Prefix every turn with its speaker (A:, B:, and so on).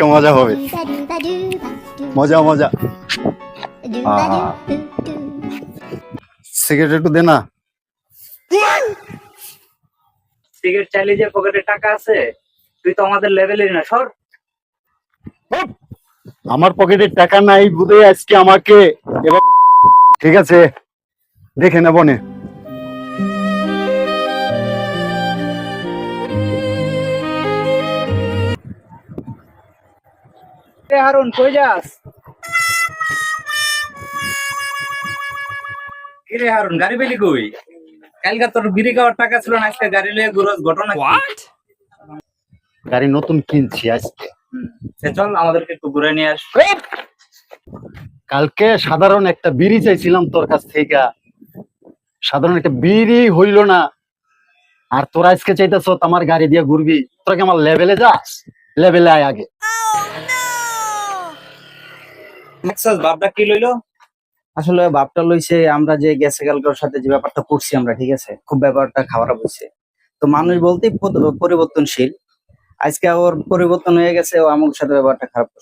A: একটা মজা হবে। মজা মজা। সিগারেট একটু দে না।
B: সিগারেট চালিয়ে যে পকেটে টাকা আছে, তুই তো আমাদের লেভেলের না, সর।
A: আমার পকেটে টাকা নাই বুঝে আজকে আমাকে এবার ঠিক আছে দেখে নেব নে।
B: হারুন কই যাস? কিরে হারুন, গাড়ি পেলি কই? কালকে তোর বিড়ি খাওয়ার টাকা ছিল না, আজকে গাড়ি লয়ে ঘুরোস, ঘটনা কি?
A: গাড়ি নতুন কিনছি আজকে।
B: চল আমাদেরকে একটু ঘুরে নিয়ে আস।
A: কালকে সাধারণ একটা বিড়ি চাইছিলাম তোর কাছ থেকে, সাধারণ একটা বিড়ি হইল না, আর তোরা আজকে চাইতেছ আমার গাড়ি দিয়ে ঘুরবি। তোরা কি আমার লেভেলে যাস? লেভেলে আয় আগে।
B: বাপটা কি লইলো?
C: আসলে ভাবটা লইছে আমরা যে গেছে কালকার সাথে যে ব্যাপারটা করছি আমরা, ঠিক আছে, খুব ব্যাপারটা খারাপ হয়েছে। তো মানুষ বলতেই পরিবর্তনশীল। আজকে ওর পরিবর্তন হয়ে গেছে, ও আমার সাথে ব্যাপারটা খারাপ করছে।